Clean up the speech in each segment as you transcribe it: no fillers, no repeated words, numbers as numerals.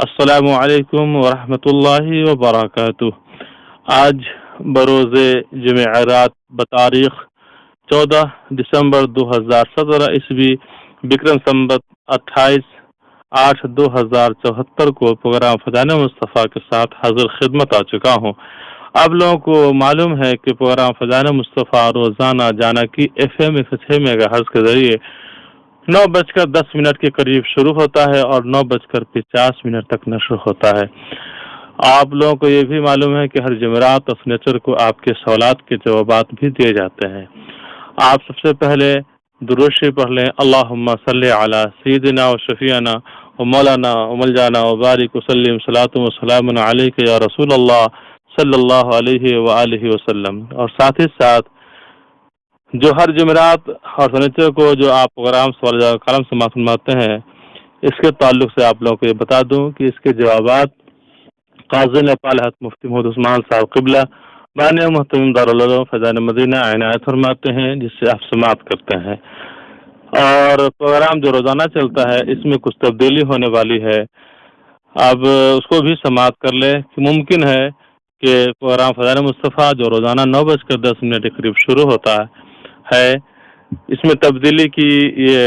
السلام علیکم ورحمۃ اللہ وبرکاتہ۔ آج بروز جمعرات بتاریخ 14 دسمبر 2017 عیسوی بکرم سنبت 28/8/2074 کو پروگرام فیضان مصطفیٰ کے ساتھ حاضر خدمت آ چکا ہوں۔ آپ لوگوں کو معلوم ہے کہ پروگرام فیضان مصطفیٰ روزانہ جانا کی FM 106 میگا ہرٹز کے ذریعے 9:10 کے قریب شروع ہوتا ہے اور 9:50 تک نشر ہوتا ہے۔ آپ لوگوں کو یہ بھی معلوم ہے کہ ہر جمعرات اور سنیچر کو آپ کے سوالات کے جوابات بھی دیے جاتے ہیں۔ آپ سب سے پہلے درود شریف پڑھ لیں۔ اللہم صلی علی سیدنا و شفیعنا و مولانا و ملجانا و بارک وسلم صلاۃ و سلام علیک یا رسول اللہ صلی اللہ علیہ وآلہ وسلم۔ اور ساتھ ہی ساتھ جو ہر جمعرات اور سنیچر کو جو آپ پروگرام سوال جواب کالم سماعت فرماتے ہیں، اس کے تعلق سے آپ لوگوں کو یہ بتا دوں کہ اس کے جوابات قاضی نیپال حضرت مفتی محمد عثمان صاحب قبلہ بانی محترم دارالعلوم فیضان مدینہ عنایت فرماتے ہیں، جس سے آپ سماعت کرتے ہیں۔ اور پروگرام جو روزانہ چلتا ہے اس میں کچھ تبدیلی ہونے والی ہے، اب اس کو بھی سماعت کر لیں کہ ممکن ہے کہ پروگرام فیضان مصطفیٰ جو روزانہ 9:10 کے قریب شروع ہوتا ہے اس میں تبدیلی کی یہ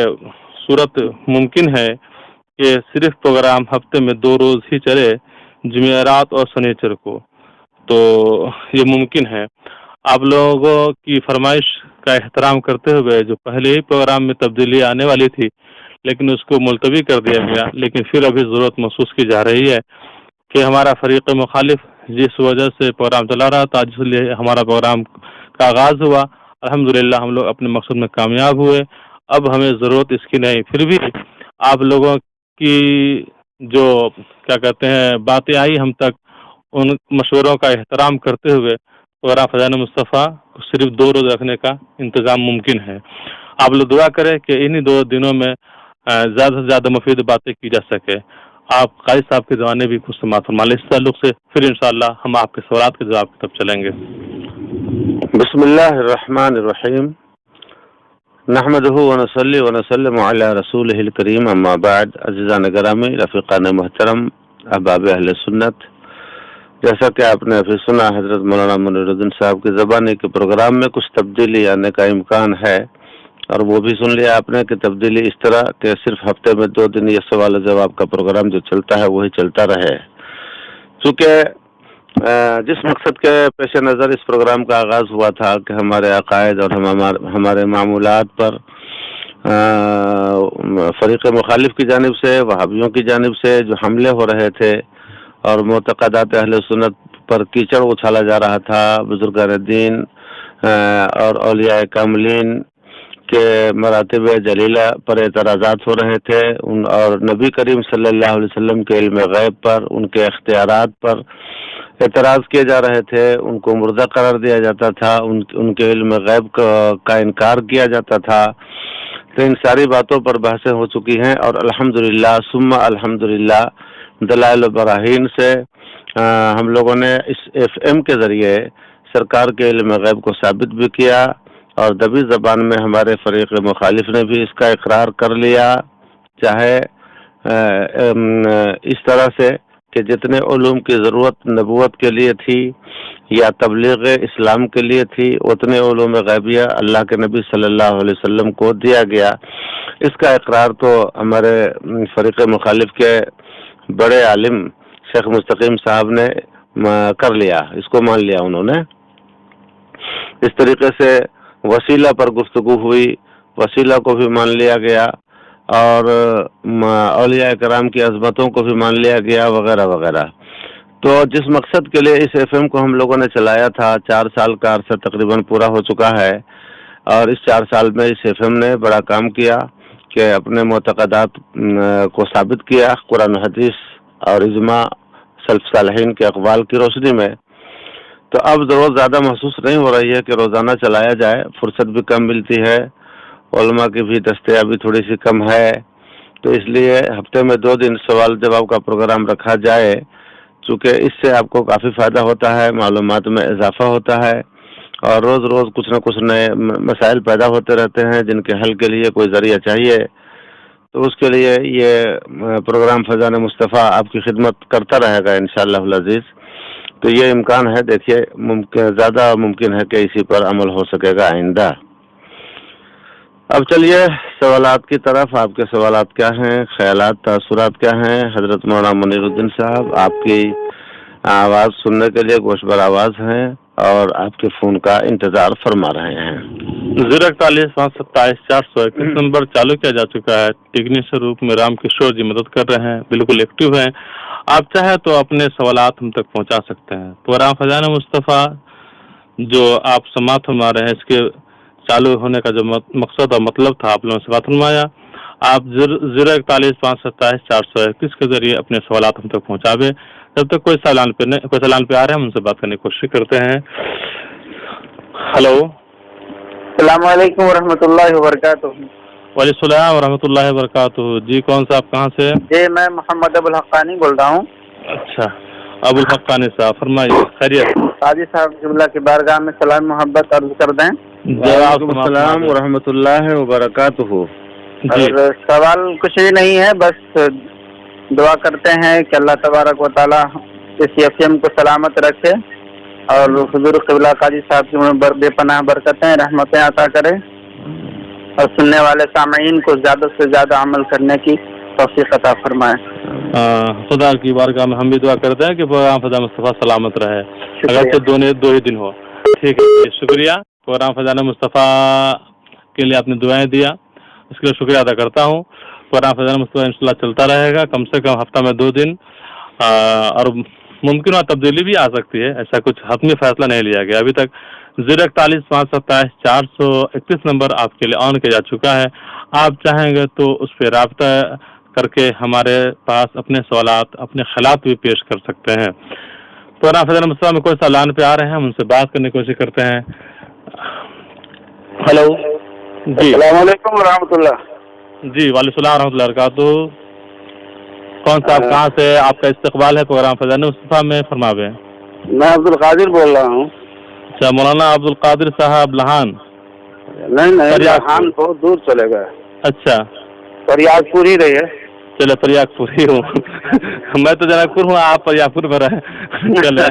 صورت ممکن ہے کہ صرف پروگرام ہفتے میں 2 روز ہی چلے، جمعرات اور سنیچر کو، تو یہ ممکن ہے۔ آپ لوگوں کی فرمائش کا احترام کرتے ہوئے جو پہلے ہی پروگرام میں تبدیلی آنے والی تھی لیکن اس کو ملتوی کر دیا گیا، لیکن پھر ابھی ضرورت محسوس کی جا رہی ہے کہ ہمارا فریق مخالف جس وجہ سے پروگرام چلا رہا تھا جس لیے ہمارا پروگرام کا آغاز ہوا، الحمدللہ ہم لوگ اپنے مقصد میں کامیاب ہوئے۔ اب ہمیں ضرورت اس کی نہیں، پھر بھی آپ لوگوں کی جو کیا کہتے ہیں باتیں آئی ہم تک، ان مشوروں کا احترام کرتے ہوئے پروگرام فیضان مصطفیٰ کو صرف 2 روز رکھنے کا انتظام ممکن ہے۔ آپ لوگ دعا کریں کہ انہی 2 دنوں میں زیادہ سے زیادہ مفید باتیں کی جا سکے۔ آپ قاری صاحب کے زبان بھی کچھ سماعت فرما لیں اس تعلق سے، پھر انشاءاللہ ہم آپ کے سوالات کے جواب کی طرف چلیں گے۔ بسم اللہ الرحمن الرحیم، نحمدہ ونصلی ونسلم علی رسولہ الکریم، اما بعد۔ عزیزان گرامی، رفیقان محترم، احباب اہل سنت، جیسا کہ آپ نے ابھی سنا حضرت مولانا منیر الدین صاحب کی زبانی کے پروگرام میں کچھ تبدیلی آنے کا امکان ہے، اور وہ بھی سن لیا آپ نے کہ تبدیلی اس طرح کہ صرف ہفتے میں 2 دن یہ سوال و جواب کا پروگرام جو چلتا ہے وہی چلتا رہے، چونکہ جس مقصد کے پیش نظر اس پروگرام کا آغاز ہوا تھا کہ ہمارے عقائد اور ہمارے معمولات پر فریق مخالف کی جانب سے، وہابیوں کی جانب سے جو حملے ہو رہے تھے اور معتقدات اہل سنت پر کیچڑ اچھالا جا رہا تھا، بزرگان دین اور اولیاء کاملین کے مراتب جلیلہ پر اعتراضات ہو رہے تھے، اور نبی کریم صلی اللہ علیہ وسلم کے علم غیب پر، ان کے اختیارات پر اعتراض کیے جا رہے تھے، ان کو مردہ قرار دیا جاتا تھا، ان کے علم غیب کا انکار کیا جاتا تھا۔ تو ان ساری باتوں پر بحثیں ہو چکی ہیں، اور الحمدللہ ثم الحمدللہ دلائل و براہین سے ہم لوگوں نے اس FM کے ذریعے سرکار کے علم غیب کو ثابت بھی کیا، اور دبی زبان میں ہمارے فریق مخالف نے بھی اس کا اقرار کر لیا، چاہے اس طرح سے کہ جتنے علوم کی ضرورت نبوت کے لیے تھی یا تبلیغ اسلام کے لیے تھی، اتنے علوم غیبیہ اللہ کے نبی صلی اللہ علیہ وسلم کو دیا گیا۔ اس کا اقرار تو ہمارے فریق مخالف کے بڑے عالم شیخ مستقیم صاحب نے کر لیا، اس کو مان لیا انہوں نے۔ اس طریقے سے وسیلہ پر گفتگو ہوئی، وسیلہ کو بھی مان لیا گیا، اور اولیاء کرام کی عظمتوں کو بھی مان لیا گیا، وغیرہ وغیرہ۔ تو جس مقصد کے لیے اس FM کو ہم لوگوں نے چلایا تھا، 4 سال کا عرصہ تقریباً پورا ہو چکا ہے، اور اس 4 سال میں اس FM نے بڑا کام کیا کہ اپنے معتقدات کو ثابت کیا قرآن حدیث اور اجماع سلف صالحین کے اقوال کی روشنی میں۔ تو اب ضرورت زیادہ محسوس نہیں ہو رہی ہے کہ روزانہ چلایا جائے، فرصت بھی کم ملتی ہے، علماء کی بھی دستیابی تھوڑی سی کم ہے، تو اس لیے ہفتے میں 2 دن سوال جواب کا پروگرام رکھا جائے، چونکہ اس سے آپ کو کافی فائدہ ہوتا ہے، معلومات میں اضافہ ہوتا ہے، اور روز روز کچھ نہ کچھ نئے مسائل پیدا ہوتے رہتے ہیں جن کے حل کے لیے کوئی ذریعہ چاہیے۔ تو اس کے لیے یہ پروگرام فیضان مصطفیٰ آپ کی خدمت کرتا رہے گا انشاءاللہ العزیز. تو یہ امکان ہے، دیکھیے زیادہ ممکن ہے کہ اسی پر عمل ہو سکے گا آئندہ. اب چلیے سوالات کی طرف. آپ کے سوالات کیا ہیں، خیالات، تاثرات کیا ہیں؟ حضرت مولانا منیر الدین صاحب آپ کی آواز سننے کے لیے گوشبر آواز ہیں اور آپ کے فون کا انتظار فرما رہے ہیں. 041-527-421 نمبر چالو کیا جا چکا ہے. ٹیکنیشین روپ میں رام کشور جی مدد کر رہے ہیں، بالکل ایکٹیو ہیں. آپ چاہیں تو اپنے سوالات ہم تک پہنچا سکتے ہیں. پروگرام فیضان مصطفیٰ جو آپ سماعت فرما رہے ہیں، اس کے چالو ہونے کا جو مقصد اور مطلب تھا آپ لوگوں سے بات فرمایا. آپ 041-527-421 کے ذریعے اپنے سوالات ہم تک پہنچاوے. جب تک کوئی سالان پہ آ رہے ہیں ہم ان سے بات کرنے کی کوشش کرتے ہیں. ہلو، السلام علیکم ورحمۃ اللہ وبرکاتہ. وعلیکم السلام ورحمۃ اللہ وبرکاتہ. جی کون صاحب کہاں سے؟ جی میں محمد ابو الحقانی بول رہا ہوں. اچھا ابو الحقانی صاحب فرمائیے. خیریت؟ قاضی صاحب جملہ کی بارگاہ میں سلام محبت عرض کر دیں. وعلیکم السلام ورحمۃ اللہ وبرکاتہ. اور سوال کچھ بھی نہیں ہے، بس دعا کرتے ہیں کہ اللہ تبارک و تعالیٰ اس FM کو سلامت رکھے اور حضور قبلہ قاضی صاحب کی بے پناہ برکتیں رحمتیں عطا کرے اور سننے والے سامعین کو زیادہ سے زیادہ عمل کرنے کی توفیق عطا فرمائے. خدا کی بارگاہ میں ہم بھی دعا کرتے ہیں کہ پروگرام فیضان مصطفیٰ سلامت رہے، اگرچہ دو ہی دن ہو. ٹھیک ہے، شکریہ. پروگرام فیضان مصطفیٰ کے لیے آپ نے دعائیں دیا، اس کے لیے شکریہ ادا کرتا ہوں. پروگرام فیضان مصطفیٰ انشاءاللہ چلتا رہے گا، کم سے کم ہفتہ میں 2 دن، اور ممکن ہے تبدیلی بھی آ سکتی ہے. ایسا کچھ حتمی فیصلہ نہیں لیا گیا ابھی تک. 041-527-421 نمبر آپ کے لیے آن کیا جا چکا ہے. آپ چاہیں گے تو اس پہ رابطہ کر کے ہمارے پاس اپنے سوالات، اپنے خیالات بھی پیش کر سکتے ہیں. پروگرام فیضان مصطفیٰ میں کوئی سالان پہ آ رہے ہیں، ہم ان سے بات کرنے کی کوشش کرتے ہیں. ہلو جی، السلام علیکم ورحمۃ اللہ. جی وعلیکم السلام ورحمۃ اللہ وبرکاتہ. کون صاحب کہاں سے؟ آپ کا استقبال ہے پروگرام فیضان مصطفیٰ میں، فرماوے. میں عبد القادر بول رہا ہوں. اچھا، مولانا عبد القادر صاحب لہان؟ نہیں لہان بہت دور چلے گئے. اچھا، پریاگ پور ہی رہی ہے. چلے پریاگ پور ہی ہوں. میں تو جنک پور ہوں، آپ پریاگ پور میں رہے. چلے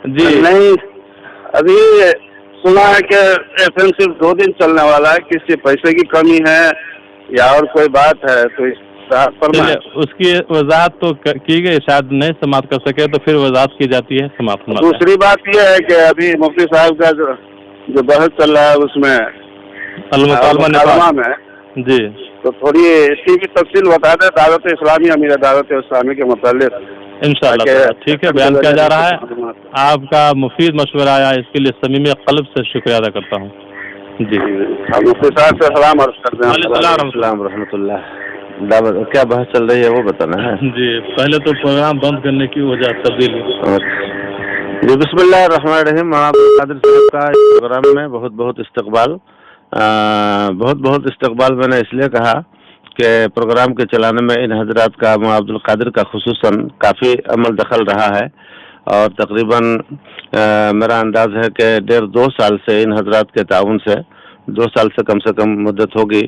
جی. نہیں ابھی سنا ہے کہ FM صرف 2 دن چلنے والا ہے، کسی پیسے کی کمی ہے یا اور کوئی بات ہے تو اس کی وضاحت تو کی گئی، شاید نہیں سماعت کر سکے تو پھر وضاحت کی جاتی ہے. سماعت. دوسری بات یہ ہے کہ ابھی مفتی صاحب کا جو بحث چل رہا ہے اس میں المکالمہ میں جی، تو تھوڑی اس کی بھی تفصیل بتا دیں دعوت اسلامی، امیر دعوت اسلامی کے متعلق. انشاءاللہ ٹھیک ہے، بیان کیا جا رہا ہے. آپ کا مفید مشورہ آیا، اس کے لیے صمیمی قلب سے شکریہ ادا کرتا ہوں. جی مفتی صاحب سے سلام عرض کرتے ہیں. السلام ورحمۃ اللہ. دعوت کیا بحث چل رہی ہے وہ بتانا ہے. جی پہلے تو پروگرام بند کرنے کی وجہ تبدیلی. جی بسم اللہ الرحمن الرحیم. مولانا قادر صاحب کا پروگرام میں بہت بہت استقبال. بہت استقبال میں نے اس لیے کہا کہ پروگرام کے چلانے میں ان حضرات کا، مولانا عبد القادر کا خصوصاً کافی عمل دخل رہا ہے، اور تقریباً میرا انداز ہے کہ 1.5-2 سال سے ان حضرات کے تعاون سے، 2 سال سے کم مدت ہوگی،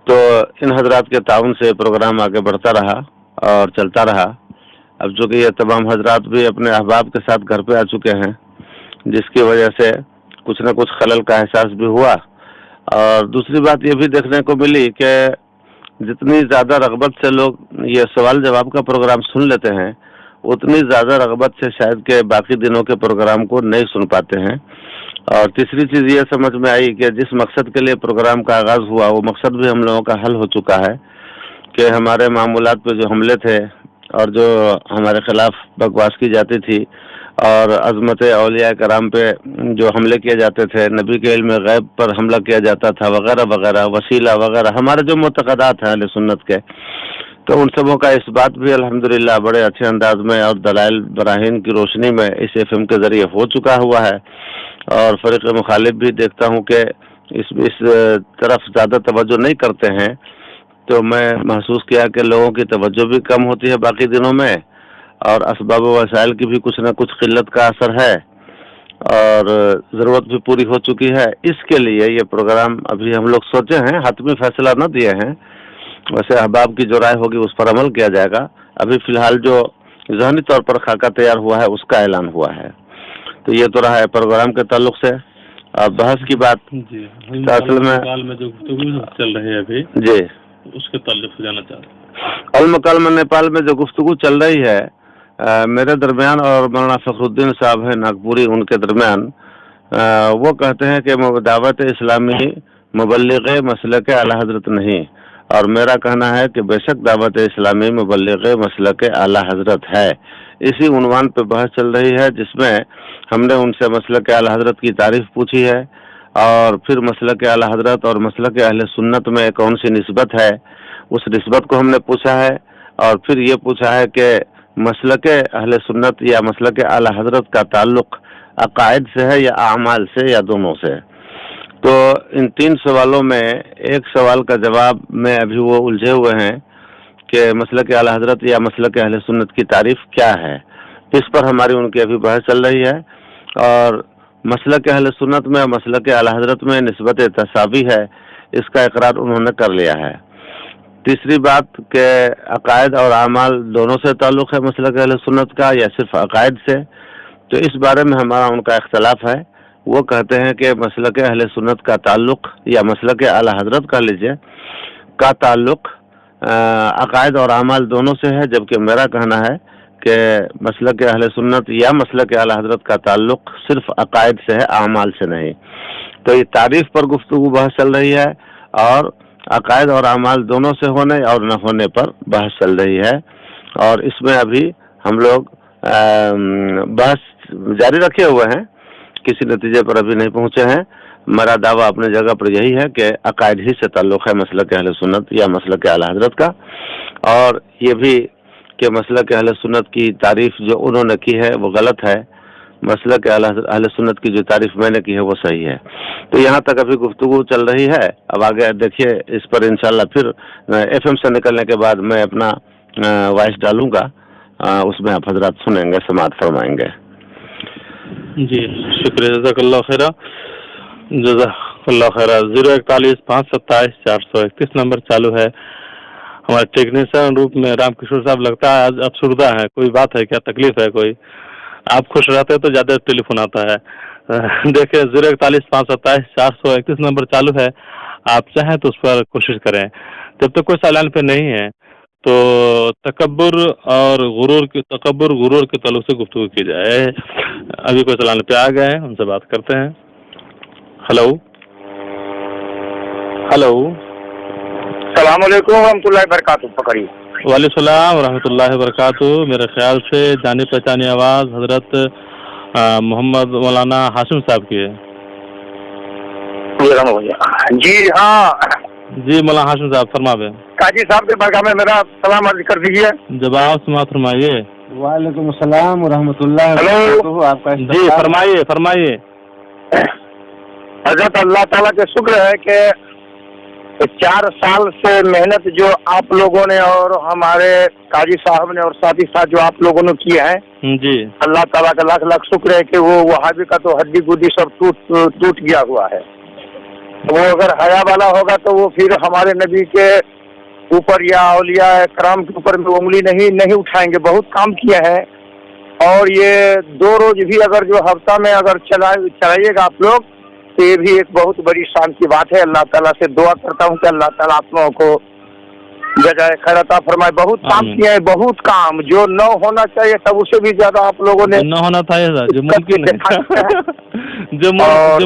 تو ان حضرات کے تعاون سے پروگرام آگے بڑھتا رہا اور چلتا رہا. اب چونکہ یہ تمام حضرات بھی اپنے احباب کے ساتھ گھر پہ آ چکے ہیں، جس کی وجہ سے کچھ نہ کچھ خلل کا احساس بھی ہوا. اور دوسری بات یہ بھی دیکھنے کو ملی کہ جتنی زیادہ رغبت سے لوگ یہ سوال جواب کا پروگرام سن لیتے ہیں، اتنی زیادہ رغبت سے شاید کہ باقی دنوں کے پروگرام کو نہیں سن پاتے ہیں. اور تیسری چیز یہ سمجھ میں آئی کہ جس مقصد کے لیے پروگرام کا آغاز ہوا وہ مقصد بھی ہم لوگوں کا حل ہو چکا ہے، کہ ہمارے معمولات پہ جو حملے تھے اور جو ہمارے خلاف بکواس کی جاتی تھی اور عظمت اولیاء کرام پہ جو حملے کیے جاتے تھے، نبی کے علم غیب پر حملہ کیا جاتا تھا وغیرہ وغیرہ، وسیلہ وغیرہ، ہمارے جو معتقدات ہیں اہل سنت کے، تو ان سبوں کا اس بات بھی الحمدللہ بڑے اچھے انداز میں اور دلائل براہین کی روشنی میں اس FM کے ذریعے ہو چکا ہوا ہے. اور فریق مخالف بھی دیکھتا ہوں کہ اس طرف زیادہ توجہ نہیں کرتے ہیں، تو میں محسوس کیا کہ لوگوں کی توجہ بھی کم ہوتی ہے باقی دنوں میں، اور اسباب و وسائل کی بھی کچھ نہ کچھ قلت کا اثر ہے، اور ضرورت بھی پوری ہو چکی ہے. اس کے لیے یہ پروگرام ابھی ہم لوگ سوچے ہیں، حتمی فیصلہ نہ دیے ہیں، वैसे अहबाब की जो राय होगी उस पर अमल किया जाएगा। अभी फिलहाल जो ज़हनी तौर पर खाका तैयार हुआ है उसका ऐलान हुआ है। तो ये तो रहा है प्रोग्राम के ताल्लुक से। अब बहस की बात जी, असल में जो गुफ्तगू चल रही है अभी जी उसके ताल्लुक से जाना चाहते हैं। अलमकल में नेपाल में जो गुफ्तगू चल रही है मेरे दरमियान और मौलाना फखरुद्दीन साहब है नागपुरी, उनके दरमियान वो कहते हैं कि दावत इस्लामी मुबल्लिग मसलक आला हजरत नहीं, और मेरा कहना है कि बेशक दावत इस्लामी मुबल्लिग मसलक आला हजरत है। इसी उन्वान पे बहस चल रही है जिसमें हमने उनसे मसलक आला हजरत की तारीफ पूछी है और फिर मसलक आला हजरत और मसलक अहले सुन्नत में कौन सी निस्बत है उस निस्बत को हमने पूछा है, और फिर ये पूछा है कि मसलक अहले सुन्नत या मसलक आला हजरत का ताल्लुक अकायद से है या आमाल से या दोनों से। तो इन 3 सवालों में एक सवाल का जवाब में अभी वो उलझे हुए हैं कि मसलक आला हजरत या मसलक अहले सुन्नत की तारीफ क्या है। इस पर हमारी उनकी अभी बहस चल रही है, और मसलक अहले सुन्नत में मसलक आला हजरत में निस्बत तसावी है, इसका इकरार उन्होंने कर लिया है। तीसरी बात कि अकायद और आमाल दोनों से ताल्लुक़ है मसलक अहले सुन्नत का या सिर्फ अकायद से, तो इस बारे में हमारा उनका इख्तलाफ है। वो कहते हैं कि मसलक अहले सुन्नत का ताल्लुक़ या मसलक आला हजरत का लीजिए का ताल्लुक़ अकायद और आमाल दोनों से है, जबकि मेरा कहना है कि मसलक अहले सुन्नत या मसलक आला हजरत का ताल्लुक़ सिर्फ अकायद से है, आमाल से नहीं। तो ये तारीफ पर गुफ्तगू बहस चल रही है और अकायद और आमाल दोनों से होने और न होने पर बहस चल रही है, और इसमें अभी हम लोग बहस जारी रखे हुए हैं, किसी नतीजे पर अभी नहीं पहुंचे हैं। मेरा दावा अपने जगह पर यही है कि अकायद ही से ताल्लुक़ है मसलक अहले सुन्नत या मसलक आला हजरत का, और ये भी कि मसलक अहले सुन्नत की तारीफ जो उन्होंने की है वो गलत है, मसलक अहले सुन्नत की जो तारीफ मैंने की है वो सही है। तो यहाँ तक अभी गुफ्तगू चल रही है। अब आगे देखिए इस पर इंशाल्लाह फिर FM से निकलने के बाद मैं अपना वॉइस डालूंगा, उसमें आप हजरात सुनेंगे, समाअत फरमाएंगे। जी शुक्रिया, जज़ाकल्लाह खैरा, जज़ाकल्लाह खैरा। 041-527-431 नंबर चालू है। हमारे टेक्नीशियन रूप में रामकिशोर साहब लगता है आज अफसुर्दा है, कोई बात है क्या, तकलीफ है कोई? आप खुश रहते तो ज्यादा टेलीफोन आता है। देखिए 041-527-431 नंबर चालू है, आप चाहें तो उस पर कोशिश करें। जब तक कोई सालान पे नहीं है तो तकब्बुर गुरूर के ताल्लुक से गुफ्तगू की जाए। अभी कोई सालान पे आ गए हैं, उनसे बात करते हैं। हेलो हेलो, अस्सलाम वालेकुम रहमतुल्लाहि बरकातहू। पकड़िए। वालेकुम सलाम रहमतुल्लाहि बरकातहू। मेरे ख्याल से जानी पहचानी आवाज हजरत मोहम्मद मौलाना हाशिम साहब की है। जी हाँ जी, मौलाना हाशिम साहब फरमावे। काजी साहब के बारगाह में मेरा सलाम अर्ज कर दीजिए। जवाब समाअत फरमाइए। वालेकुम अस्सलाम व रहमतुल्लाहि व बरकातहू। आपका जी फरमाइए फरमाइए। हजरत अल्लाह ताला के शुक्र है कि 4 साल से मेहनत जो आप लोगों ने और हमारे काजी साहब ने और साथ ही साथ जो आप लोगों ने किए हैं, जी अल्लाह ताला का लाख लाख शुक्र है कि वो वहाबी का तो हड्डी गुड्डी सब टूट गया हुआ है। वो अगर हया वाला होगा तो वो फिर हमारे नबी के ऊपर या औलिया कराम के ऊपर में उंगली नहीं उठाएंगे। बहुत काम किए हैं, और ये 2 रोज भी अगर जो हफ्ता में अगर चलाइएगा आप लोग तो ये भी एक बहुत बड़ी शान की बात है। अल्लाह ताला से दुआ करता हूँ कि अल्लाह ताला आप लोगों को जजाए खैर अता फरमाए। बहुत काम किए हैं, बहुत काम जो न होना चाहिए तब उसे भी ज्यादा आप लोगों ने न होना था, जो मुमकिन जो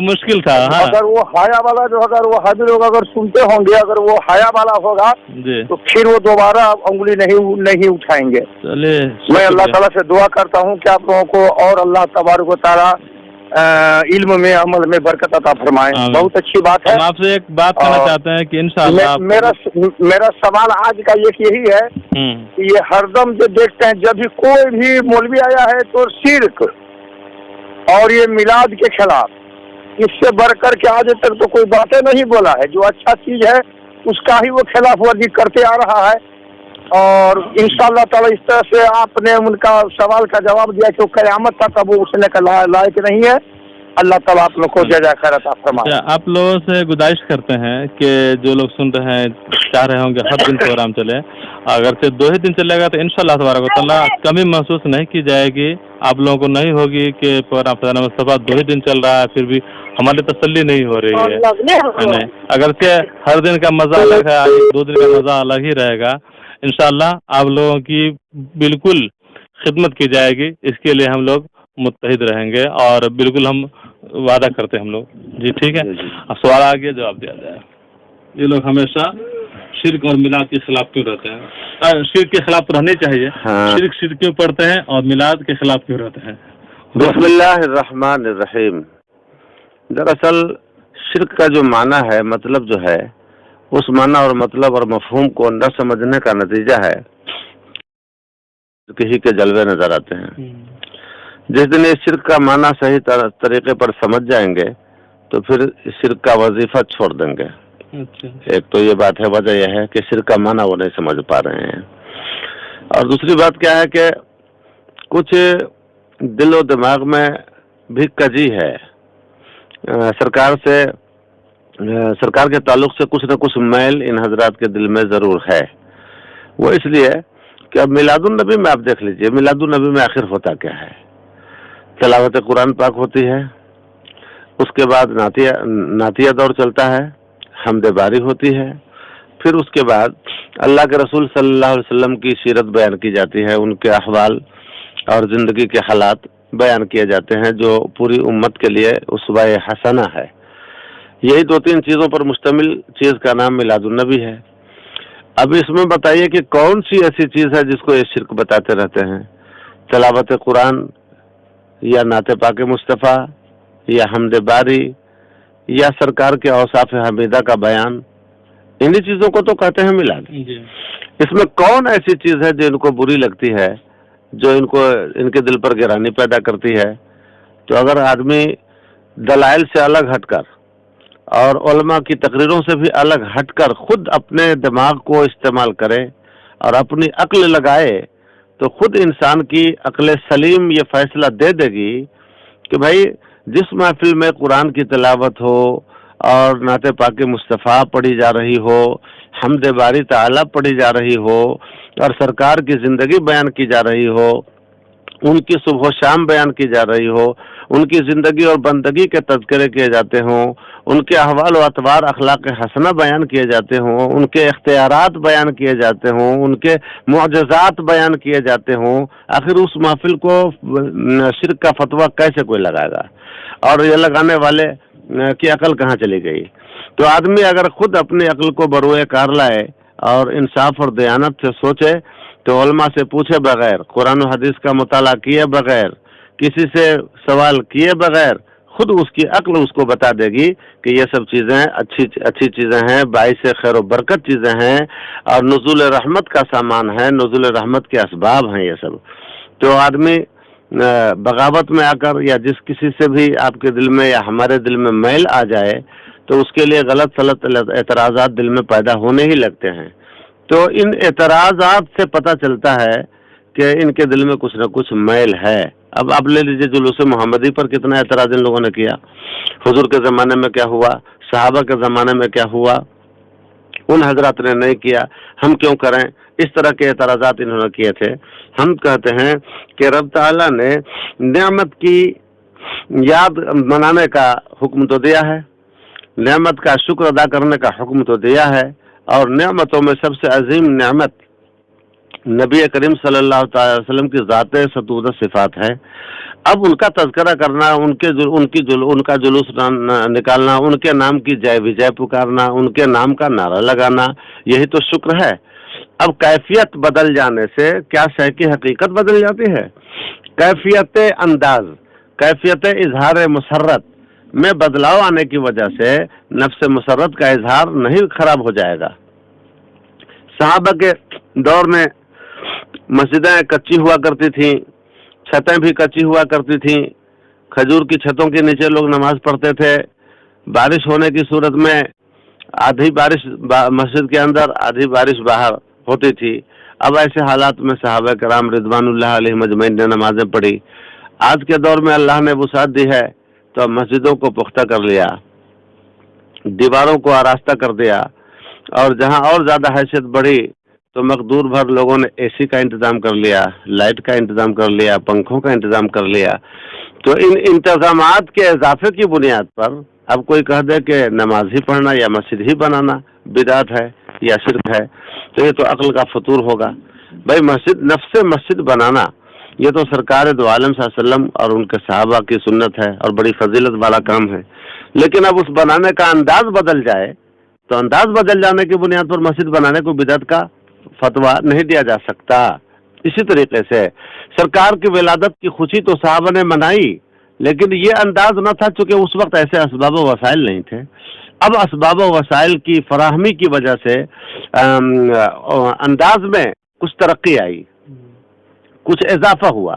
मुश्किल था। हाँ। अगर वो हाया वाला जो अगर वो हाजिर लोग अगर सुनते होंगे, अगर वो हाया वाला होगा तो फिर वो दोबारा उंगली नहीं उठाएंगे। मैं अल्लाह ताला से दुआ करता हूँ कि आप लोगों को और अल्लाह तबारक व तआला इल्म में अमल में बरकत अता फरमाए। बहुत अच्छी बात है। हम आपसे एक बात कहना चाहते हैं कि इंशाअल्लाह मेरा सवाल आज का यही है कि ये हरदम जो देखते हैं जब भी कोई भी मौलवी आया है तो शिर्क और ये मिलाद के खिलाफ, इससे बढ़कर के आज तक तो कोई बातें नहीं बोला है। जो अच्छा चीज है उसका ही वो खिलाफ वर्जी करते आ रहा है, और इंशाअल्लाह ताला इस तरह से आपने उनका सवाल का जवाब दिया कि वो क़यामत तक अब वो उठने का लायक नहीं है। اللہ ताला आप लोग को जज़ा खैर अता फरमाए। आप लोगों से गुजारिश करते हैं कि जो लोग सुन रहे हैं, चाह रहे होंगे हर दिन प्रोग्राम चले, अगर से 2 ही दिन चलेगा तो इंशाअल्लाह तबारक व तआला कमी महसूस नहीं की जाएगी। आप लोगों को नहीं होगी कि प्रोग्राम फजाना मुस्तफा 2 ही दिन चल रहा है फिर भी हमारी तसल्ली नहीं हो रही है। नहीं, अगर से हर दिन का मज़ा अलग है, 2 दिन का मज़ा अलग ही रहेगा। इंशाअल्लाह आप लोगों की बिल्कुल खिदमत की जाएगी, इसके लिए हम लोग मुत्तहिद रहेंगे और बिल्कुल हम वादा करते हैं हम लोग। जी ठीक है, अब सवाल आ गया, जवाब दिया जाए। ये लोग हमेशा शिर्क और मिलाद के खिलाफ क्यों रहते हैं? शिर्क के खिलाफ रहने चाहिए। हाँ। शिर्क क्यों पढ़ते हैं और मिलाद के खिलाफ क्यों रहते हैं? बिस्मिल्लाहिर्रहमानिर्रहीम। दरअसल शिर्क का जो माना है, मतलब जो है, उस माना और मतलब और मफहूम को न समझने का नतीजा है किसी के जलवे नजर आते हैं। जिस दिन इस शिर्क का माना सही तरीके पर समझ जाएंगे तो फिर शिर्क का वजीफा छोड़ देंगे। अच्छा। एक तो ये बात है, वजह यह है कि शिर्क का माना वो नहीं समझ पा रहे हैं, और दूसरी बात क्या है कि कुछ दिल और दिमाग में भी कजी है। सरकार के ताल्लुक से कुछ न कुछ मैल इन हजरात के दिल में जरूर है। वो इसलिए कि अब मिलादुन नबी में आप देख लीजिए, मिलादुन नबी में आखिर होता क्या है? तिलावत कुरान पाक होती है, उसके बाद नातिया दौर चलता है, हमद बारी होती है, फिर उसके बाद अल्लाह के रसूल सल्लल्लाहु अलैहि वसल्लम की सीरत बयान की जाती है, उनके अहवाल और ज़िंदगी के हालात बयान किए जाते हैं जो पूरी उम्मत के लिए उसवा हसना है। यही 2-3 चीज़ों पर मुश्तमिल चीज़ का नाम मिलादुन नबी है। अब इसमें बताइए कि कौन सी ऐसी चीज़ है जिसको ये शिर्क बताते रहते हैं? तिलावत कुरान या नाते पाक मुस्तफ़ा या हमद बारी या सरकार के औसाफ हमीदा का बयान, इन्हीं चीज़ों को तो कहते हैं मिलाद। इसमें कौन ऐसी चीज़ है जो इनको बुरी लगती है, जो इनके दिल पर गिरानी पैदा करती है? तो अगर आदमी दलाइल से अलग हटकर और उलमा की तकरीरों से भी अलग हटकर खुद अपने दिमाग को इस्तेमाल करे और अपनी अक्ल लगाए तो खुद इंसान की अक्ल सलीम ये फैसला दे देगी कि भाई जिस महफिल में कुरान की तिलावत हो और नाते पाक मुस्तफ़ा पढ़ी जा रही हो, हमद बारी ताला पढ़ी जा रही हो और सरकार की ज़िंदगी बयान की जा रही हो, उनकी सुबह शाम बयान की जा रही हो, उनकी ज़िंदगी और बंदगी के तज़किरे किए जाते हों, उनके अहवाल व अतवार अखलाक हसना बयान किए जाते हों, उनके इख्तियारात बयान किए जाते हों, उनके मुअज़्ज़ात बयान किए जाते हों, आखिर उस महफिल को शिर्क का फतवा कैसे कोई लगाएगा? और ये लगाने वाले की अकल कहाँ चली गई? तो आदमी अगर खुद अपनी अकल को बरोए कार लाए और इंसाफ और दयानत से सोचे तो उलमा से पूछे बगैर, कुरान और हदीस का मुताला किए बगैर, किसी से सवाल किए बगैर खुद उसकी अक्ल उसको बता देगी कि ये सब चीज़ें अच्छी चीज़ें हैं, बाइस खैर बरकत चीज़ें हैं और नुज़ुल रहमत का सामान है, नुज़ुल रहमत के असबाब हैं ये सब। तो आदमी बगावत में आकर या जिस किसी से भी आपके दिल में या हमारे दिल में मैल आ जाए तो उसके लिए गलत सलत एतराज़ात दिल में पैदा होने ही लगते हैं। तो इन एतराज़ात से पता चलता है कि इनके दिल में कुछ न कुछ मैल है। अब आप ले लीजिए जुलूस मोहम्मदी पर कितना एतराज़ इन लोगों ने किया, हुजूर के ज़माने में क्या हुआ, सहाबा के ज़माने में क्या हुआ, उन हजरात ने नहीं किया, हम क्यों करें? इस तरह के एतराज़ात इन्होंने किए थे। हम कहते हैं कि रब ताला ने नेमत की याद मनाने का हुक्म तो दिया है, नेमत का शुक्र अदा करने का हुक्म तो दिया है, और नेमतों में सबसे अजीम नेमत नबी करीम सल्लल्लाहु अलैहि वसल्लम की ज़ात सतूद सिफात है। अब उनका तज़किरा करना, उनका जुलूस निकालना, उनके नाम की जय विजय पुकारना, उनके नाम का नारा लगाना, यही तो शुक्र है। अब कैफियत बदल जाने से क्या शय की हकीकत बदल जाती है? कैफियत अंदाज, कैफियत इजहार मुसर्रत में बदलाव आने की वजह से नफ्स मुसर्रत का इजहार नहीं खराब हो जाएगा। सहाबा के दौर में मस्जिदें कच्ची हुआ करती थीं, छतें भी कच्ची हुआ करती थीं, खजूर की छतों के नीचे लोग नमाज पढ़ते थे। बारिश होने की सूरत में आधी बारिश मस्जिद के अंदर, आधी बारिश बाहर होती थी। अब ऐसे हालात में सहाबा कराम रिदवानुल्लाह अलैहिम अजमईन ने नमाजें पढ़ी। आज के दौर में अल्लाह ने वुसाअत दी है تو मस्जिदों को पुख्ता कर लिया, दीवारों को आरास्ता कर दिया, और जहां और ज्यादा हैसियत बढ़ी तो मकदूर भर लोगों ने एसी का इंतजाम कर लिया, लाइट का इंतजाम कर लिया, पंखों का इंतजाम कर लिया। तो इन इंतजामात के इजाफे की बुनियाद पर अब कोई कह दे कि नमाज ही पढ़ना या मस्जिद ही बनाना बिदात है या शिरक है, तो ये तो अक्ल का फतूर होगा। भाई मस्जिद, नफ्स मस्जिद बनाना ये तो सरकार दो आलम सल्लल्लाहु अलैहि वसल्लम और उनके सहाबा की सुन्नत है और बड़ी फजीलत वाला काम है। लेकिन अब उस बनाने का अंदाज बदल जाए तो अंदाज बदल जाने की बुनियाद पर मस्जिद बनाने को बिदअत का फतवा नहीं दिया जा सकता। इसी तरीके से सरकार की विलादत की खुशी तो सहाबा ने मनाई, लेकिन ये अंदाज न था चूंकि उस वक्त ऐसे असबाब व वसाइल नहीं थे। अब असबाब व वसाइल की फराहमी की वजह से अंदाज में कुछ तरक्की आई, कुछ इजाफा हुआ।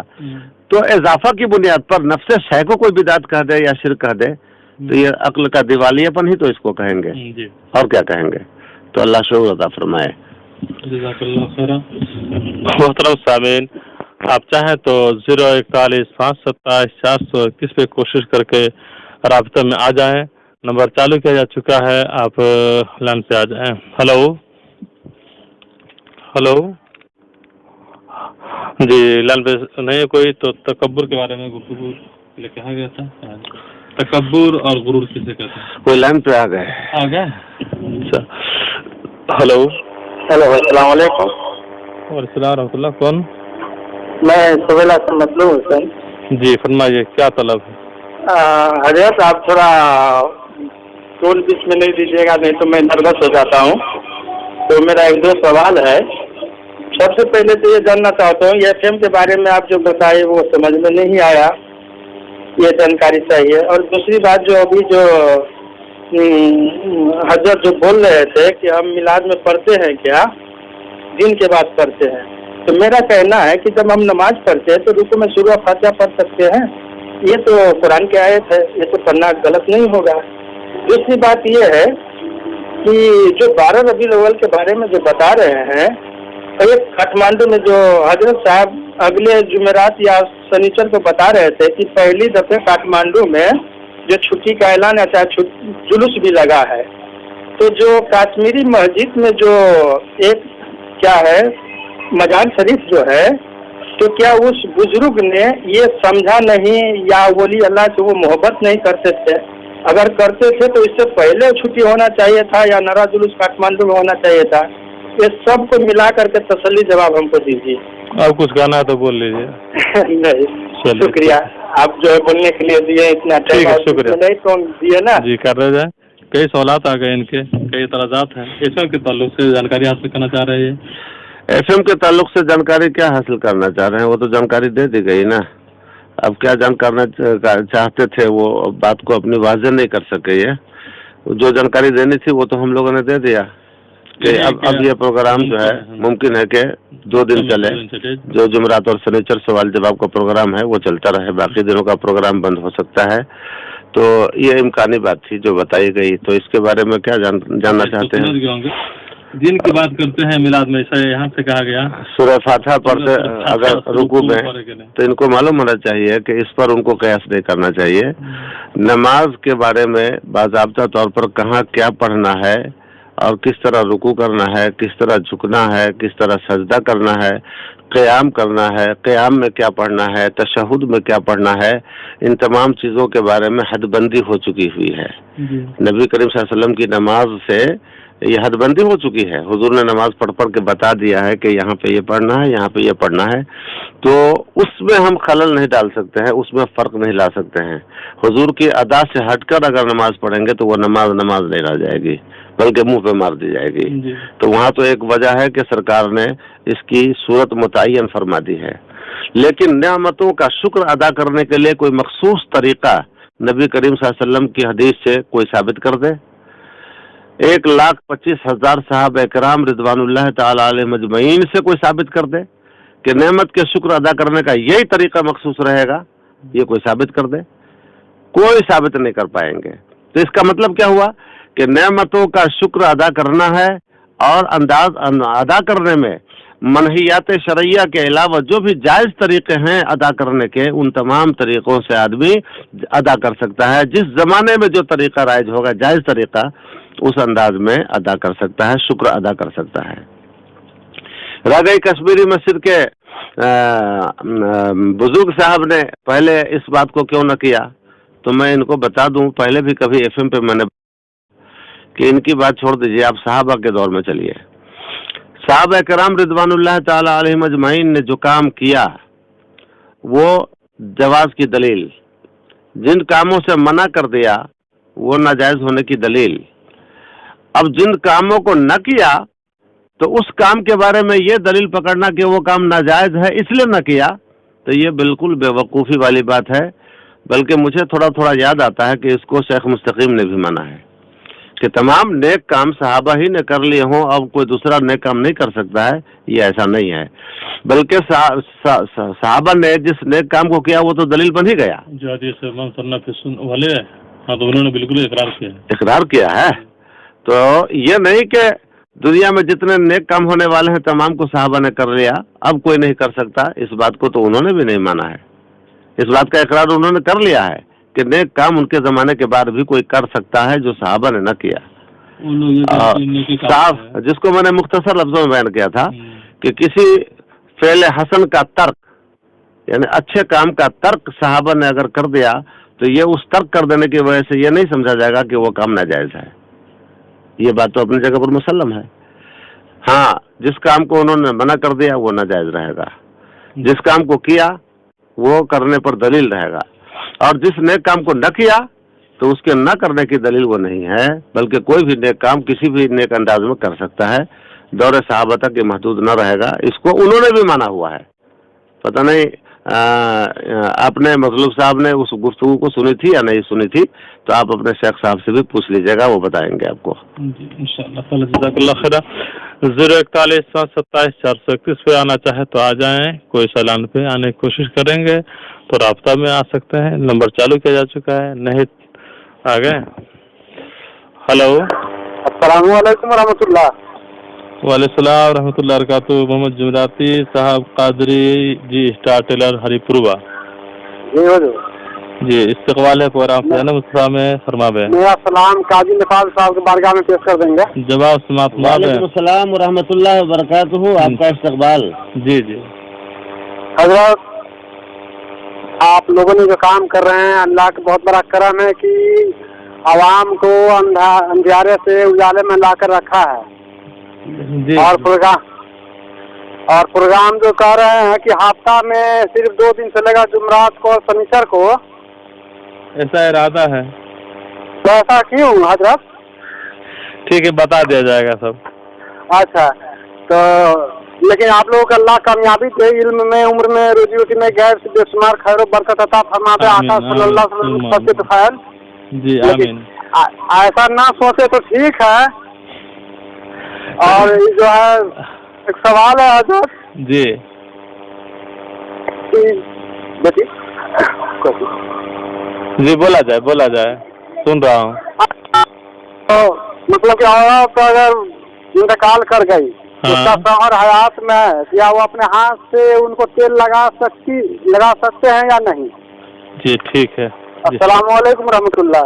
तो इजाफा की बुनियाद पर नफ्स शय को कोई बिदात कह दे या शिरक कह दे तो ये अक्ल का दिवालियापन ही तो इसको कहेंगे, और क्या कहेंगे। तो अल्लाह शुक्र अता फरमाए। मोहतरम सामीन, आप चाहें तो 041-527-421 पे कोशिश करके राब्ता में आ जाएं। नंबर चालू किया जा चुका है, आप लाइन से आ जाएं। हेलो हेलो जी, लाइन पे नहीं है कोई, तो तकब्बुर के बारे में गुफ्तगू कहा गया था। तकब्बुर और गुरूर किसे कहते हैं? कोई लाइन पे आ गए। अच्छा, हेलो हेलो, अस्सलाम वालेकुम। और रहमतुल्लाह। कौन? मैं सुबेला से मतलूब हुसैन। जी फरमाइए, क्या तलब है? हजरत आप थोड़ा टोल बीच में नहीं दीजिएगा, नहीं तो मैं नर्वस हो जाता हूँ। तो मेरा एक दो सवाल है। सबसे पहले तो ये जानना चाहता हूँ, एफएम के बारे में आप जो बताए वो समझ में नहीं आया, ये जानकारी चाहिए। और दूसरी बात, जो अभी जो हजरत जो बोल रहे थे कि हम मिलाद में पढ़ते हैं क्या, दिन के बाद पढ़ते हैं, तो मेरा कहना है कि जब हम नमाज पढ़ते हैं तो रुकू में सूरह फातिहा पढ़ सकते हैं। ये तो कुरान की आयत है, ये तो पढ़ना गलत नहीं होगा। दूसरी बात ये है कि जो 12 रबीउल अव्वल के बारे में जो बता रहे हैं, तो ये काठमांडू में जो हजरत साहब अगले जुमेरात या शनिचर को बता रहे थे कि पहली दफे काठमांडू में जो छुट्टी का ऐलान है, चाहे जुलूस भी लगा है, तो जो कश्मीरी मस्जिद में जो एक क्या है मजार शरीफ जो है, तो क्या उस बुजुर्ग ने ये समझा नहीं या वली अल्लाह से वो मोहब्बत नहीं करते थे? अगर करते थे तो इससे पहले छुट्टी होना चाहिए था या नरा जुलूस काठमांडू में होना चाहिए था? ये सब को मिला करके तसल्ली जवाब हमको दीजिए। आप कुछ गाना है तो बोल लीजिए। नहीं, शुक्रिया, आप जो है बोलने के लिए दिए इतना टाइम, शुक्रिया नहीं तो दिए ना जी। कर रहे जाए, कई सवालात आ गए इनके, कई इतराजात हैं। एफएम के ताल्लुक से जानकारी हासिल करना चाह रहे हैं। एफएम के ताल्लुक से जानकारी क्या हासिल करना चाह रहे हैं, वो तो जानकारी दे दी गई ना। अब क्या जानकारी चाहते थे वो बात को अपनी वाज़ेह नहीं कर सके। ये जो जानकारी देनी थी वो तो हम लोगों ने दे दिया कि अब ये प्रोग्राम जो है मुमकिन है कि 2 दिन चले। जो जुमरात और शनिचर सवाल जवाब का प्रोग्राम है वो चलता रहे, बाकी दिनों का प्रोग्राम बंद हो सकता है। तो ये इम्कानी बात थी जो बताई गई। तो इसके बारे में क्या जानना चाहते हैं? दिन की बात करते हैं मिलाद में, ऐसा यहाँ से कहा गया सूरह फातिहा पढ़ते अगर रुकू में, तो इनको मालूम होना चाहिए कि इस पर उनको कयास नहीं करना चाहिए। नमाज के बारे में बाज़ाब्ता तौर पर कहाँ क्या पढ़ना है और किस तरह रुकू करना है, किस तरह झुकना है, किस तरह सजदा करना है, क़याम करना है, क़याम में क्या पढ़ना है, तशहुद में क्या पढ़ना है, इन तमाम चीज़ों के बारे में हदबंदी हो चुकी हुई है। नबी करीम सल्लल्लाहु अलैहि वसल्लम की नमाज से ये हदबंदी हो चुकी है। हुजूर ने नमाज पढ़ पढ़ के बता दिया है कि यहाँ पे ये पढ़ना है, यहाँ पे ये पढ़ना है। तो उसमें हम खलल नहीं डाल सकते हैं, उसमें फ़र्क नहीं ला सकते हैं। हुजूर की अदा से हटकर अगर नमाज पढ़ेंगे तो वो नमाज नहीं रह जाएगी, बल्कि मुंह पे मार दी जाएगी। तो वहाँ तो एक वजह है कि सरकार ने इसकी सूरत मुतय्यन फरमा दी है। लेकिन नेमतों का शुक्र अदा करने के लिए कोई मखसूस तरीका नबी करीम सल्लल्लाहु अलैहि वसल्लम की हदीस से कोई साबित कर दे। 1,25,000 सहाबा किराम रिदवानुल्लाह ताला अलैहिम अजमईन से कोई साबित कर दे कि नेमत के शुक्र अदा करने का यही तरीका मखसूस रहेगा, ये कोई साबित कर दे, कोई साबित नहीं कर पाएंगे। तो इसका मतलब क्या हुआ कि नेमतों का शुक्र अदा करना है और अंदाज अदा करने में मनहियात शरैया के अलावा जो भी जायज़ तरीके हैं अदा करने के, उन तमाम तरीक़ों से आदमी अदा कर सकता है। जिस ज़माने में जो तरीक़ा राइज होगा, जायज़ तरीक़ा, उस अंदाज में अदा कर सकता है, शुक्र अदा कर सकता है। रह गई कश्मीरी मस्जिद के बुजुर्ग साहब ने पहले इस बात को क्यों न किया, तो मैं इनको बता दूं, पहले भी कभी FM पे मैंने कि इनकी बात छोड़ दीजिए, आप सहाबा के दौर में चलिए। सहाबा किराम रिदवानुल्लाह ताला अलैहिम अजमईन ने जो काम किया वो जवाज की दलील, जिन कामों से मना कर दिया वो नाजायज होने की दलील। अब जिन कामों को न किया तो उस काम के बारे में ये दलील पकड़ना कि वो काम नाजायज है इसलिए न किया, तो ये बिल्कुल बेवकूफ़ी वाली बात है। बल्कि मुझे थोड़ा थोड़ा याद आता है कि इसको शेख मुस्तकीम ने भी माना है कि तमाम नेक काम सहाबा ही ने कर लिए हों, अब कोई दूसरा नेक काम नहीं कर सकता है, ये ऐसा नहीं है। बल्कि सहाबा ने जिस नेक काम को किया वो तो दलील बन ही गया, जो वाले हाँ, तो उन्होंने बिल्कुल इकरार किया है। तो ये नहीं कि दुनिया में जितने नेक काम होने वाले हैं तमाम को सहाबा ने कर लिया, अब कोई नहीं कर सकता, इस बात को तो उन्होंने भी नहीं माना है। इस बात का इकरार उन्होंने कर लिया है कि नेक काम उनके जमाने के बाद भी कोई कर सकता है जो सहाबा ने न किया। साफ, जिसको मैंने मुख्तसर लफ्जों में बयान किया था कि किसी फेल हसन का तर्क, यानी अच्छे काम का तर्क सहाबा ने अगर कर दिया तो ये उस तर्क कर देने की वजह से ये नहीं समझा जाएगा कि वो काम नाजायज है। ये बात तो अपनी जगह पर मुसल्लम है। हाँ, जिस काम को उन्होंने मना कर दिया वो नाजायज रहेगा, जिस काम को किया वो करने पर दलील रहेगा, और जिस नेक काम को न किया तो उसके न करने की दलील वो नहीं है, बल्कि कोई भी नेक काम किसी भी नेक अंदाज में कर सकता है, दौरे सहाबा तक ये महदूद न रहेगा। इसको उन्होंने भी माना हुआ है। पता नहीं आपने मखलूक साहब ने उस गुफ्तगू को सुनी थी या नहीं सुनी थी, तो आप अपने शेख साहब से भी पूछ लीजिएगा, वो बताएंगे आपको। इंशाअल्लाह। 041-727-431 पे आना चाहे तो आ जाएं, कोई सलान पे आने की कोशिश करेंगे तो राब्ता में आ सकते हैं। नंबर चालू किया जा चुका है, नहीं आ गए। हेलो, अस्सलाम वालेकुम रहमतुल्लाह। वालेकुम रहमतुल्लाह बरकातुहू। मोहम्मद जुमराती साहब कादरी जी, स्टार टेलर हरिपुरवा जी, इस्तकबाल है प्रोग्राम फजाना मुस्तफा में, फरमावे। मेरा सलाम काजी निफाज साहब के बारगाह में पेश कर देंगे। जवाब समाप्त। वालेकुम अस्सलाम व रहमतुल्लाहि व बरकातुहू, आपका इस्तकबाल। जी जी हजरत, आप लोगों ने जो काम कर रहे हैं, अल्लाह का बहुत बड़ा करम है कि आवाम को अंधियारे से उजाले में लाकर रखा है। जी। और प्रोग्राम जो कर रहे हैं कि हफ्ता में सिर्फ 2 दिन चलेगा, जुमरात को और शनिचर को। ऐसा इरादा है। तो ऐसा क्यों हजरत? ठीक है, बता दिया जाएगा सब। अच्छा, तो लेकिन आप लोगों को अल्लाह कामयाबी दे, इल्म में, उम्र में, रोजी रोटी में गैर से बेशुमार खैर बरकत अता फरमाते। आका सल्लल्लाहु अलैहि वसल्लम खैर जी, आमीन। ऐसा ना सोचे तो ठीक है। और जो है एक सवाल है हजरत जी, जी बोला जाए, सुन रहा हूँ। तो मतलब कि औरत अगर इंतकाल कर गई, उसका शौहर हयात में है, क्या वो अपने हाथ से उनको तेल लगा सकते हैं या नहीं? जी ठीक है। अस्सलाम वालेकुम रहमतुल्लाह।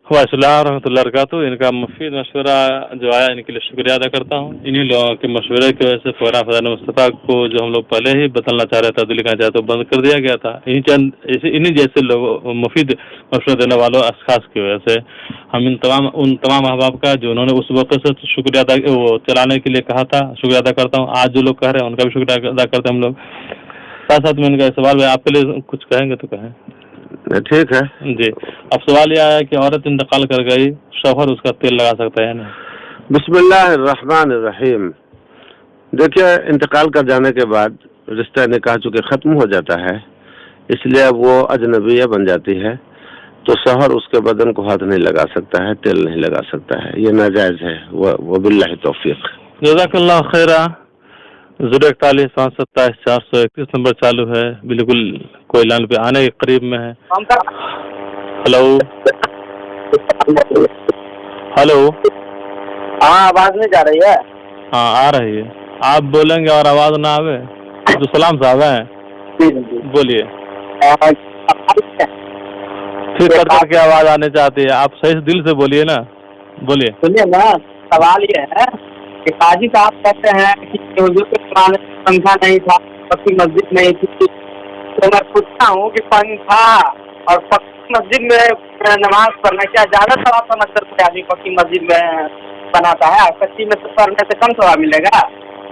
रहमतुल्लाह बरकातुहू। इनका मुफीद मशवरा जो आया, इनके लिए शुक्रिया अदा करता हूँ। इन्हीं लोगों के मशवरे की वजह से प्रोग्राम फजाना मुस्तफा को जो हम लोग पहले ही बदलना चाह रहे थे, लिखना चाहते, तो बंद कर दिया गया था। इन्हीं जैसे लोगों, मुफीद मशवरा देने वालों अशखास की वजह से हम उन तमाम अहबाब का जो उन्होंने उस वक्त से शुक्रिया अदा, वो चलाने के लिए कहा था, शुक्रिया अदा करता हूँ। आज जो लोग कह रहे हैं उनका भी शुक्रिया अदा करते हैं हम लोग। साथ साथ में इनका सवाल है, आपके लिए कुछ कहेंगे तो कहें। ठीक है जी। अब सवाल यह है कि औरत इंतकाल कर गई, शौहर उसका तेल लगा सकता है ना? बिस्मिल्लाहिर्रहमानिर्रहीम। देखिए, इंतकाल कर जाने के बाद रिश्ता निकाह चूँकि ख़त्म हो जाता है, इसलिए अब वो अजनबिया बन जाती है, तो शौहर उसके बदन को हाथ नहीं लगा सकता है, तेल नहीं लगा सकता है, ये नाजायज़ है। वो बिल्लाहि तौफीक। जज़ाकल्लाह खैरा। 041-727-431 नंबर चालू है, बिल्कुल कोई लाइन पे आने के करीब में है। हेलो, हाँ, आवाज नहीं जा रही है? हाँ आ रही है। آپ بولیں گے اور آواز نہ آوے؟ عبدالسلام صاحب ہیں، بولیے. پھر کر کے آواز آنے چاہتی ہے، آپ صحیح دل سے بولیے نا، بولیے. سنیے نا، سوال یہ ہے کہ قاضی صاحب کہتے ہیں کہ حضور کے زمانے میں پنکھا نہیں تھا، پکی مسجد نہیں تھی، تو میں پوچھتا ہوں کہ پنکھا اور پکی مسجد میں نماز پڑھنا کیا زیادہ ثواب سمجھ کر کوئی آدمی پکی مسجد میں بناتا ہے؟ کچی میں پڑھنے سے کم ثواب ملے گا؟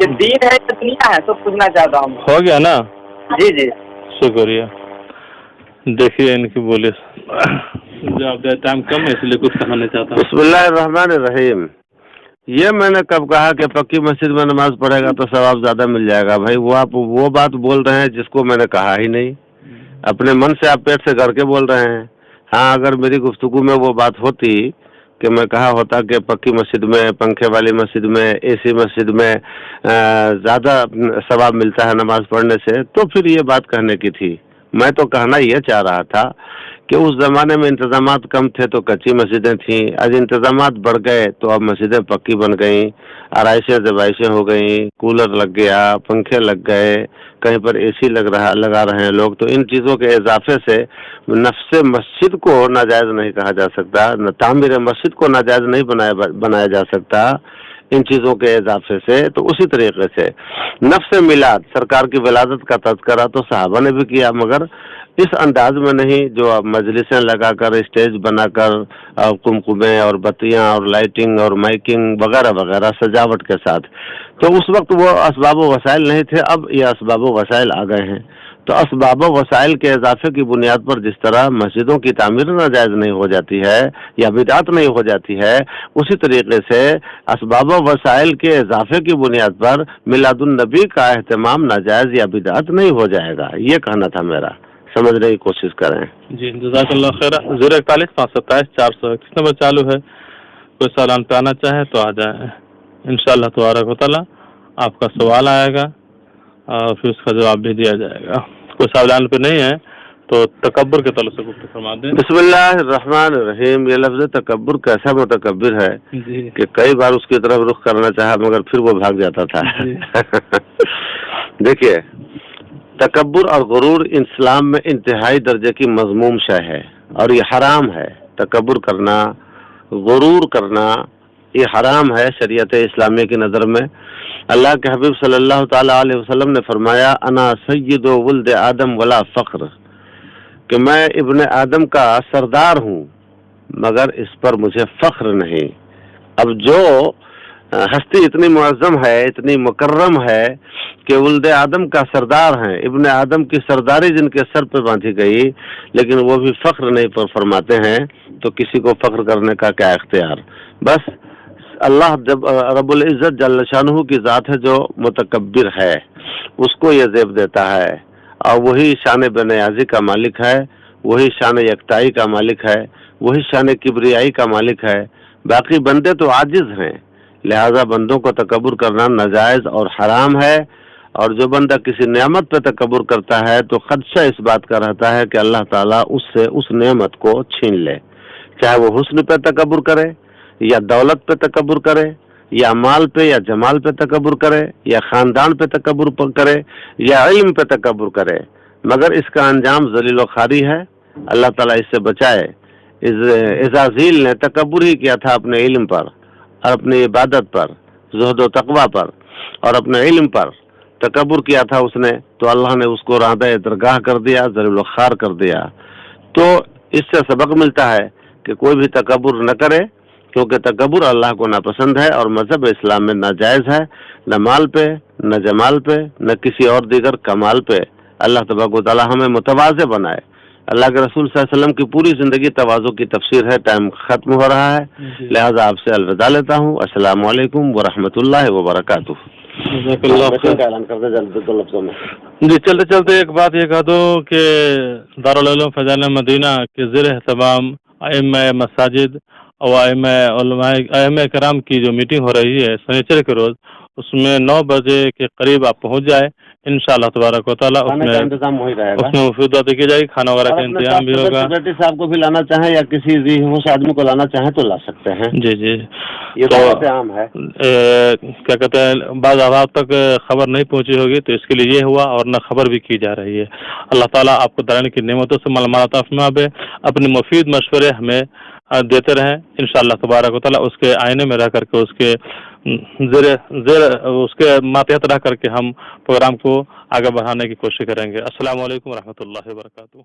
یہ دین ہے یا دنیا ہے؟ تو پوچھنا چاہتا ہوں. ہو گیا نا؟ جی جی شکریہ. دیکھیے ان کی بولی جواب دے، ٹائم کم ہے اس لیے کچھ کہنا چاہتا ہوں. بسم اللہ الرحمن الرحیم. یہ میں نے کب کہا کہ پکی مسجد میں نماز پڑھے گا تو ثواب زیادہ مل جائے گا؟ بھائی وہ آپ وہ بات بول رہے ہیں جس کو میں نے کہا ہی نہیں. اپنے من سے آپ پیٹ سے گھر کے بول رہے ہیں. ہاں اگر میری گفتگو میں وہ بات ہوتی کہ میں کہا ہوتا کہ پکی مسجد میں، پنکھے والی مسجد میں، اے سی مسجد میں زیادہ ثواب ملتا ہے نماز پڑھنے سے، تو پھر یہ بات کہنے کی تھی. میں تو کہنا یہ چاہ رہا تھا کہ اس زمانے میں انتظامات کم تھے تو کچی مسجدیں تھیں، آج انتظامات بڑھ گئے تو اب مسجدیں پکی بن گئیں، آرائشیں زبائشیں ہو گئیں، کولر لگ گیا، پنکھے لگ گئے، کہیں پر اے سی لگا رہے ہیں لوگ. تو ان چیزوں کے اضافے سے نفس مسجد کو ناجائز نہیں کہا جا سکتا، تعمیر مسجد کو ناجائز نہیں بنایا جا سکتا ان چیزوں کے اضافے سے. تو اسی طریقے سے نفس میلاد، سرکار کی ولادت کا تذکرہ تو صحابہ نے بھی کیا، مگر اس انداز میں نہیں جو مجلسیں لگا کر، اسٹیج بنا کر، کمکمیں اور بتیاں اور لائٹنگ اور مائکنگ وغیرہ وغیرہ سجاوٹ کے ساتھ. تو اس وقت وہ اسباب و وسائل نہیں تھے، اب یہ اسباب و وسائل آ گئے ہیں. تو اسباب و وسائل کے اضافے کی بنیاد پر جس طرح مسجدوں کی تعمیر ناجائز نہیں ہو جاتی ہے یا بدعت نہیں ہو جاتی ہے، اسی طریقے سے اسباب و وسائل کے اضافے کی بنیاد پر میلاد النبی کا اہتمام ناجائز یا بدعت نہیں ہو جائے گا. یہ کہنا تھا میرا، سمجھنے کی کوشش کریں. جی جزاک اللہ خیر. 041-527-400 کس نمبر چالو ہے؟ کوئی سوال پہ آنا چاہے تو آ جائیں، انشاءاللہ تبارک و تعالیٰ آپ کا سوال آئے گا اور پھر اس کا جواب بھی دیا جائے گا. کوئی سوال پہ نہیں ہے تو تکبر کے تعلق سے گفتگو فرما دیں. بسم اللہ الرحمن الرحیم. یہ لفظ تکبر کیسا متکبر ہے جی کہ کئی بار اس کی طرف رخ کرنا چاہا مگر پھر وہ بھاگ جاتا تھا. دیکھیے، تکبر اور غرور اسلام میں انتہائی درجے کی مذموم شے ہے اور یہ حرام ہے. تکبر کرنا، غرور کرنا یہ حرام ہے شریعت اسلامیہ کی نظر میں. اللہ کے حبیب صلی اللہ تعالی علیہ وسلم نے فرمایا انا سید ولد آدم ولا فخر، کہ میں ابن آدم کا سردار ہوں مگر اس پر مجھے فخر نہیں. اب جو ہستی اتنی معظم ہے، اتنی مکرم ہے کہ ولد آدم کا سردار ہیں، ابن آدم کی سرداری جن کے سر پہ باندھی گئی، لیکن وہ بھی فخر نہیں فرماتے ہیں، تو کسی کو فخر کرنے کا کیا اختیار؟ بس اللہ جب رب العزت جل شانہ کی ذات ہے جو متکبر ہے، اس کو یہ زیب دیتا ہے، اور وہی شان بے نیازی کا مالک ہے، وہی شان یکتائی کا مالک ہے، وہی شان کبریائی کا مالک ہے. باقی بندے تو عاجز ہیں، لہذا بندوں کو تکبر کرنا ناجائز اور حرام ہے. اور جو بندہ کسی نعمت پہ تکبر کرتا ہے تو خدشہ اس بات کا رہتا ہے کہ اللہ تعالیٰ اس سے اس نعمت کو چھین لے، چاہے وہ حسن پہ تکبر کرے یا دولت پہ تکبر کرے یا مال پہ یا جمال پہ تکبر کرے یا خاندان پہ تکبر کرے یا علم پہ تکبر کرے، مگر اس کا انجام ذلیل و خواری ہے. اللہ تعالیٰ اس سے بچائے. عزازیل نے تکبر ہی کیا تھا اپنے علم پر اور اپنی عبادت پر، زہد و تقوی پر اور اپنے علم پر تکبر کیا تھا اس نے، تو اللہ نے اس کو راندہ درگاہ کر دیا، ذلیل و خوار کر دیا. تو اس سے سبق ملتا ہے کہ کوئی بھی تکبر نہ کرے، کیونکہ تکبر اللہ کو ناپسند ہے اور مذہب اسلام میں ناجائز ہے، نہ مال پہ، نہ جمال پہ، نہ کسی اور دیگر کمال پہ. اللہ تبارک و تعالیٰ ہمیں متواضع بنائے. اللہ کے رسول صلی اللہ علیہ وسلم کی پوری زندگی تواضع کی تفسیر ہے. ٹائم ختم ہو رہا ہے، لہذا آپ سے الوداع لیتا ہوں. السلام علیکم ورحمۃ اللہ وبرکاتہ. اعلان کر دے دو لفظوں میں. جی چلتے چلتے ایک بات یہ کہہ دو کہ دارالعلوم فیضان مدینہ کے زیر اہتمام ائمہ مساجد اور ائمہ کرام کی جو میٹنگ ہو رہی ہے سنیچر کے روز، اس میں 9 بجے کے قریب آپ پہنچ جائے، इंशाअल्लाह तबारक व तआला खाने का इंतजाम वही रहेगा। उसमें मुफीद बातें की जाएगी, खाना वगैरह का इंतजाम भी होगा। सेक्रेटरी साहब को भी लाना चाहें या किसी होश आदमी को लाना चाहें तो ला सकते हैं। जी जी, ये तो बात आम है। क्या कहते हैं, बाद आवाज तक खबर नहीं पहुंची होगी तो इसके लिए ये हुआ, और न खबर भी की जा रही है। अल्लाह ताला आपको दरानी की नेमतों से मालूमात फरमावे, अपने मुफीद मशवरे हमें देते रहें इंशाअल्लाह तबारक व तआला। उसके आईने में रह करके, उसके उसके मातहत रह करके हम प्रोग्राम को आगे बढ़ाने की कोशिश करेंगे। अस्सलाम वालेकुम रहमतुल्लाहि व बरकातुहू।